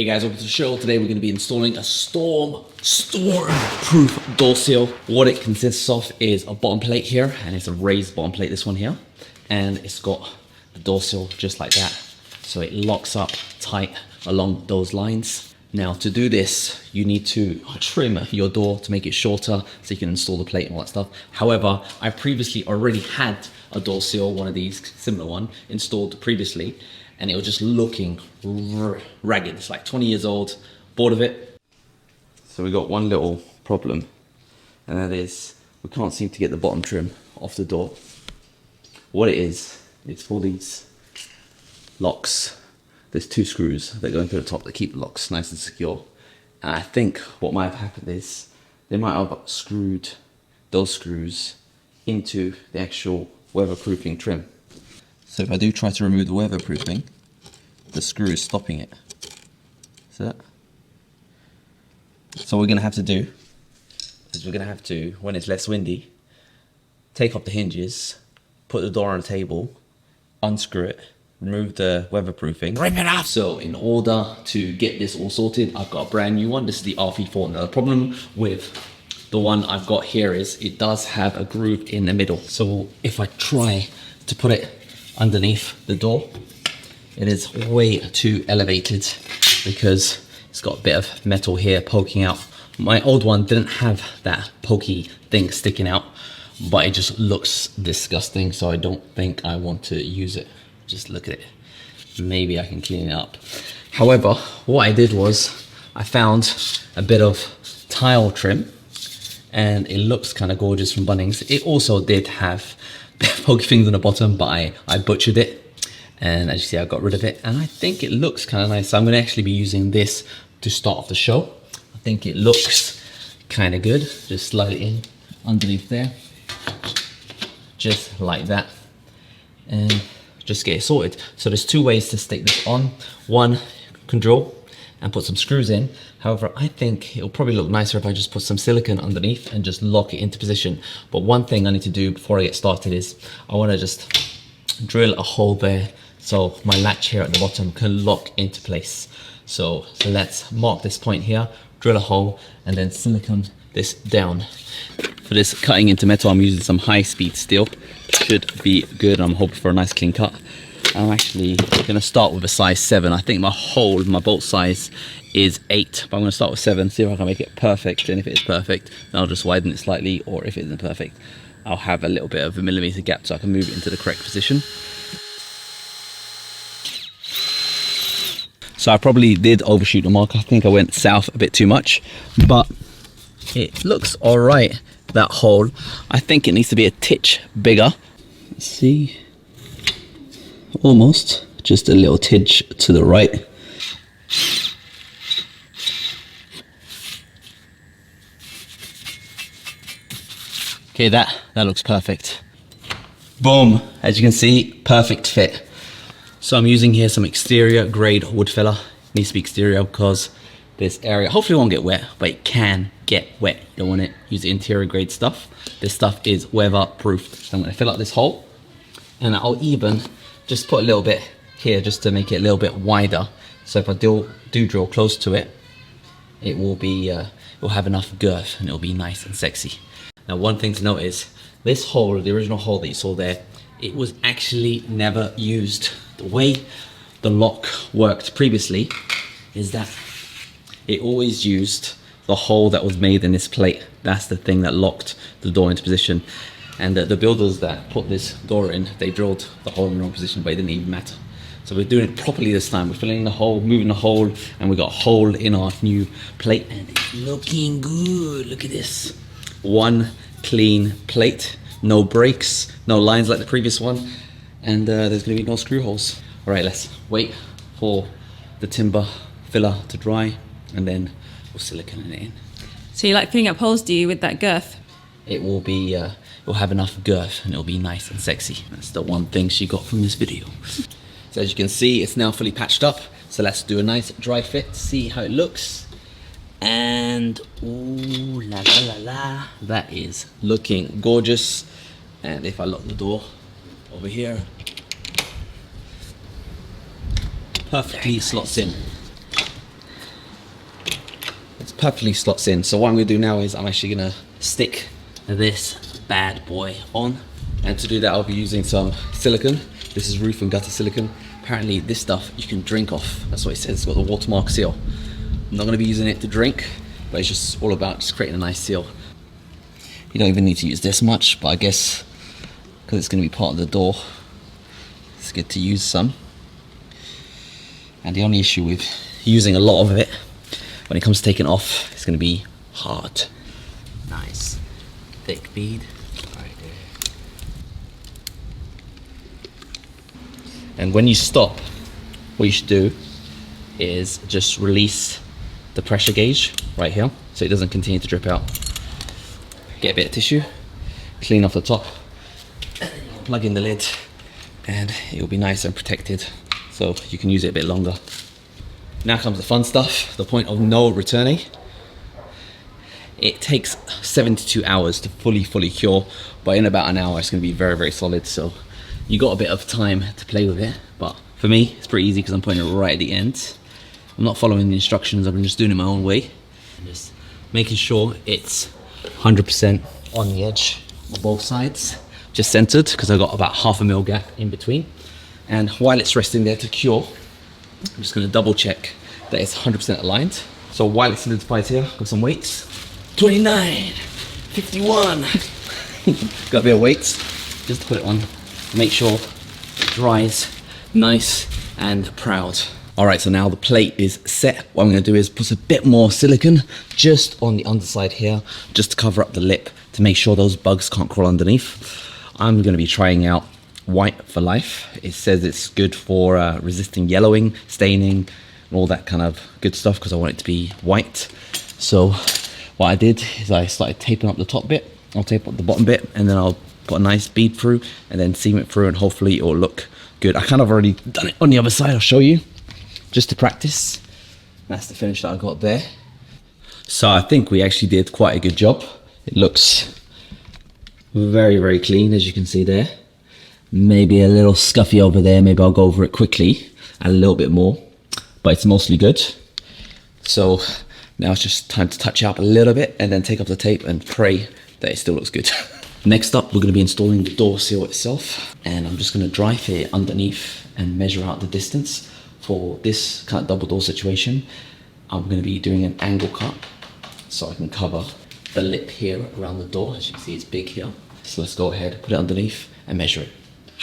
Hey guys, welcome to the show. Today we're going to be installing a storm-proof door seal. What it consists of is a bottom plate here, and it's a raised bottom plate, this one here. And it's got the door seal just like that. So it locks up tight along those lines. Now to do this, you need to trim your door to make it shorter so you can install the plate and all that stuff. However, I previously already had a door seal, one of these, similar one, installed previously, and it was just looking ragged. It's like 20 years old, bored of it. So we got one little problem, and that is we can't seem to get the bottom trim off the door. What it is, it's for these locks. There's two screws that go into the top that keep the locks nice and secure. And I think what might have happened is they might have screwed those screws into the actual weatherproofing trim. So if I do try to remove the weatherproofing, the screw is stopping it. See that? So what we're gonna have to do is we're gonna have to, when it's less windy, take off the hinges, put the door on a table, unscrew it, remove the weatherproofing, rip it off. So in order to get this all sorted, I've got a brand new one. This is the RV4. Now the problem with the one I've got here is it does have a groove in the middle. So if I try to put it underneath the door, it is way too elevated because it's got a bit of metal here poking out. My old one didn't have that pokey thing sticking out, but it just looks disgusting, so I don't think I want to use it. Just look at it. Maybe I can clean it up. However, what I did was I found a bit of tile trim, and it looks kind of gorgeous from Bunnings. It also did have pokey things on the bottom, but I butchered it, and as you see I got rid of it, and I think it looks kind of nice. So I'm going to actually be using this to start off the show. I think it looks kind of good. Just slide it in underneath there, just like that, and just get it sorted. So there's two ways to stick this on. One, you can drill and put some screws in. However, I think it'll probably look nicer if I just put some silicone underneath and just lock it into position. But one thing I need to do before I get started is I want to just drill a hole there so my latch here at the bottom can lock into place. So let's mark this point here, drill a hole, and then silicone this down. For this cutting into metal, I'm using some high-speed steel. Should be good. I'm hoping for a nice clean cut. I'm actually going to start with a size 7. I think my bolt size is 8, but I'm going to start with 7, see if I can make it perfect. And if it is perfect, then I'll just widen it slightly, or if it isn't perfect, I'll have a little bit of a millimeter gap so I can move it into the correct position. So I probably did overshoot the mark. I think I went south a bit too much, but it looks all right, that hole. I think it needs to be a titch bigger. Let's see, almost just a little titch to the right. Okay, that looks perfect. Boom, as you can see, perfect fit. So I'm using here some exterior grade wood filler. It needs to be exterior because this area hopefully won't get wet, but it can get wet. You don't want to use the interior grade stuff. This stuff is weatherproof. So I'm going to fill up this hole, and I'll even just put a little bit here just to make it a little bit wider. So if I do drill close to it, it will be it'll have enough girth and it'll be nice and sexy. Now one thing to note is this hole, the original hole that you saw there, it was actually never used. The way the lock worked previously is that it always used the hole that was made in this plate. That's the thing that locked the door into position. And the builders that put this door in, they drilled the hole in the wrong position, but it didn't even matter. So we're doing it properly this time. We're filling the hole, moving the hole, and we got a hole in our new plate, and it's looking good. Look at this. One clean plate, no breaks, no lines like the previous one, and there's gonna be no screw holes. All right, let's wait for the timber filler to dry, and then we'll silicone it in. So you like filling up holes, do you, with that girth? It will be, it'll have enough girth and it'll be nice and sexy. That's the one thing she got from this video. So as you can see, it's now fully patched up. So let's do a nice dry fit, see how it looks. And ooh la la la la, that is looking gorgeous. And if I lock the door over here, perfectly slots in. perfectly slots in. So what I'm gonna do now is I'm actually gonna stick this bad boy on. And to do that, I'll be using some silicone. This is roof and gutter silicone. Apparently this stuff you can drink off. That's what it says, it's got the watermark seal. I'm not gonna be using it to drink, but it's just all about just creating a nice seal. You don't even need to use this much, but I guess because it's gonna be part of the door, it's good to use some. And the only issue with using a lot of it, when it comes to taking off, it's gonna be hard. Nice, thick bead, right there. And when you stop, what you should do is just release the pressure gauge right here, so it doesn't continue to drip out. Get a bit of tissue, clean off the top, plug in the lid, and it will be nice and protected, so you can use it a bit longer. Now comes the fun stuff, the point of no returning. It takes 72 hours to fully cure, but in about an hour it's going to be very solid, so you got a bit of time to play with it. But for me it's pretty easy because I'm putting it right at the end. I'm not following the instructions, I'm just doing it my own way. I'm just making sure it's 100% on the edge on both sides, just centered, because I've got about 1/2 mil gap in between. And while it's resting there to cure, I'm just going to double check that it's 100% aligned. So while it solidifies here, got some weights. 29, 51. Got a bit of weights just to put it on. Make sure it dries nice and proud. All right, so now the plate is set. What I'm gonna do is put a bit more silicone just on the underside here, just to cover up the lip, to make sure those bugs can't crawl underneath. I'm gonna be trying out White for Life. It says it's good for resisting yellowing, staining, and all that kind of good stuff, because I want it to be white. So what I did is I started taping up the top bit, I'll tape up the bottom bit, and then I'll put a nice bead through, and then seam it through, and hopefully it will look good. I kind of already done it on the other side, I'll show you, just to practice. That's the finish that I got there. So I think we actually did quite a good job. It looks very clean, as you can see there. Maybe a little scuffy over there, maybe I'll go over it quickly, and a little bit more, but it's mostly good. So now it's just time to touch up a little bit and then take off the tape and pray that it still looks good. Next up, we're going to be installing the door seal itself, and I'm just going to dry fit it underneath and measure out the distance. For this kind of double door situation, I'm going to be doing an angle cut so I can cover the lip here around the door. As you can see, it's big here. So let's go ahead, put it underneath and measure it.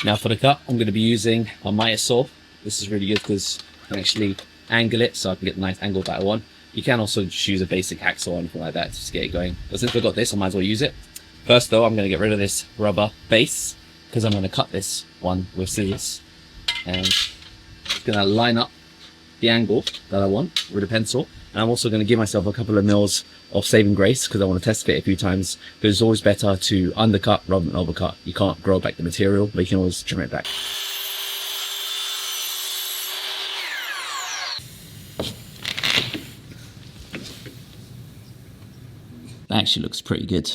Now for the cut, I'm going to be using a miter saw. This is really good because I can actually angle it so I can get the nice angle that I want. You can also just use a basic hacksaw or anything like that to just get it going. But since we've got this, I might as well use it. First though, I'm going to get rid of this rubber base because I'm going to cut this one with scissors. And I'm going to line up the angle that I want with a pencil. And I'm also going to give myself a couple of mils of saving grace because I want to test fit a few times. But it's always better to undercut rather than overcut. You can't grow back the material, but you can always trim it back. That actually looks pretty good.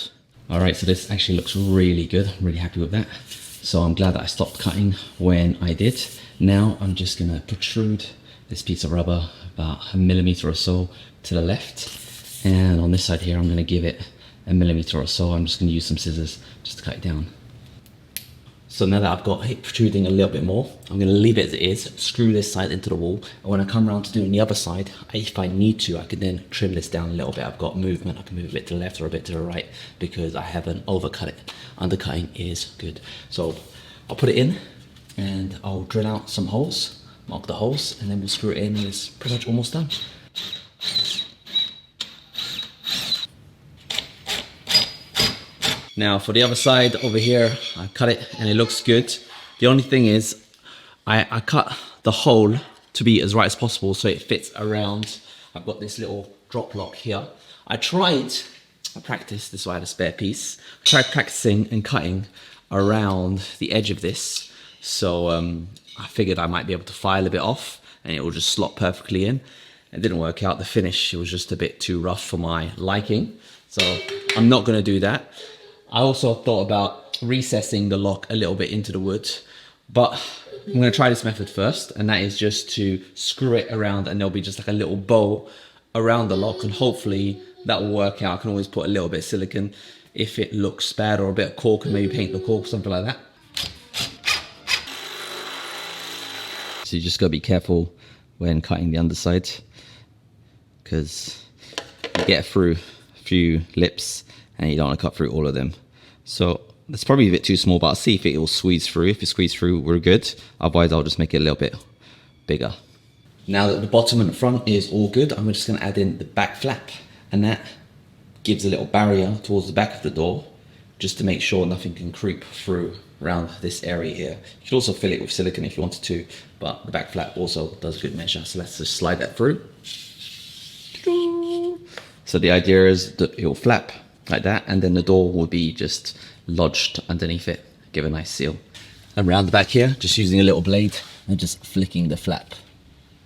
All right, so this actually looks really good. I'm really happy with that. So I'm glad that I stopped cutting when I did. Now I'm just gonna protrude this piece of rubber about 1 millimeter or so to the left. And on this side here, I'm gonna give it 1 millimeter or so. I'm just gonna use some scissors just to cut it down. So now that I've got it protruding a little bit more, I'm going to leave it as it is, screw this side into the wall, and when I come around to doing the other side, if I need to, I can then trim this down a little bit. I've got movement, I can move a bit to the left or a bit to the right because I haven't overcut it. Undercutting is good. So I'll put it in and I'll drill out some holes, mark the holes, and then we'll screw it in and it's pretty much almost done. Now for the other side over here, I cut it and it looks good. The only thing is I cut the hole to be as right as possible so it fits around. I've got this little drop lock here. I practiced, this is why I had a spare piece. I tried practicing and cutting around the edge of this. So I figured I might be able to file a bit off and it will just slot perfectly in. It didn't work out. The finish, it was just a bit too rough for my liking. So I'm not gonna do that. I also thought about recessing the lock a little bit into the wood, but I'm going to try this method first, and that is just to screw it around and there'll be just like a little bow around the lock, and hopefully that will work out. I can always put a little bit of silicone if it looks bad, or a bit of cork and maybe paint the cork, something like that. So you just gotta be careful when cutting the underside, because you get through a few lips and you don't want to cut through all of them. So that's probably a bit too small, but I'll see if it will squeeze through. If it squeezes through, we're good. Otherwise, I'll just make it a little bit bigger. Now that the bottom and the front is all good, I'm just gonna add in the back flap, and that gives a little barrier towards the back of the door, just to make sure nothing can creep through around this area here. You could also fill it with silicone if you wanted to, but the back flap also does good measure. So let's just slide that through. So the idea is that it will flap like that, and then the door will be just lodged underneath it, give a nice seal. And around the back here, just using a little blade and just flicking the flap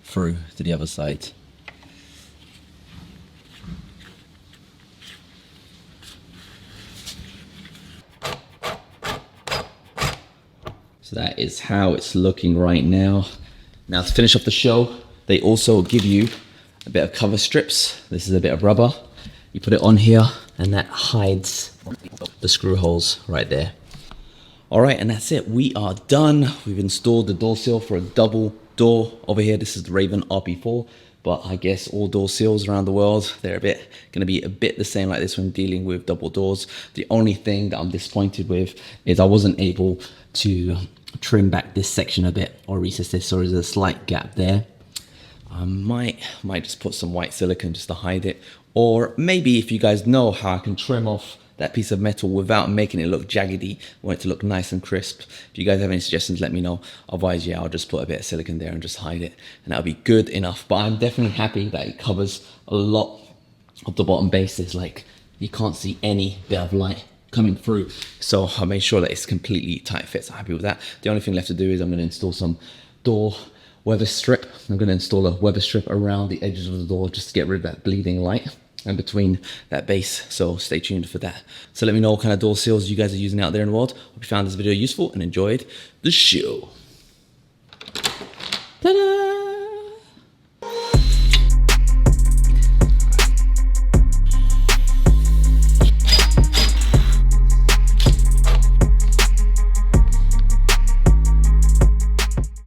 through to the other side. So that is how it's looking right now. Now to finish off the show, they also give you a bit of cover strips. This is a bit of rubber. You put it on here and that hides the screw holes right there. All right, and that's it. We are done. We've installed the door seal for a double door over here. This is the Raven RP4, but I guess all door seals around the world, they're gonna be a bit the same like this when dealing with double doors. The only thing that I'm disappointed with is I wasn't able to trim back this section a bit or recess this, so there's a slight gap there. I might just put some white silicone just to hide it, or maybe if you guys know how I can trim off that piece of metal without making it look jaggedy, I want it to look nice and crisp. If you guys have any suggestions, let me know. Otherwise, yeah, I'll just put a bit of silicone there and just hide it, and that'll be good enough. But I'm definitely happy that it covers a lot of the bottom bases. Like, you can't see any bit of light coming through, so I made sure that it's completely tight fit. So I'm happy with that. The only thing left to do is I'm going to install some door weather strip. I'm going to install a weather strip around the edges of the door just to get rid of that bleeding light and between that base. So stay tuned for that. So let me know what kind of door seals you guys are using out there in the world. Hope you found this video useful and enjoyed the show. Ta-da!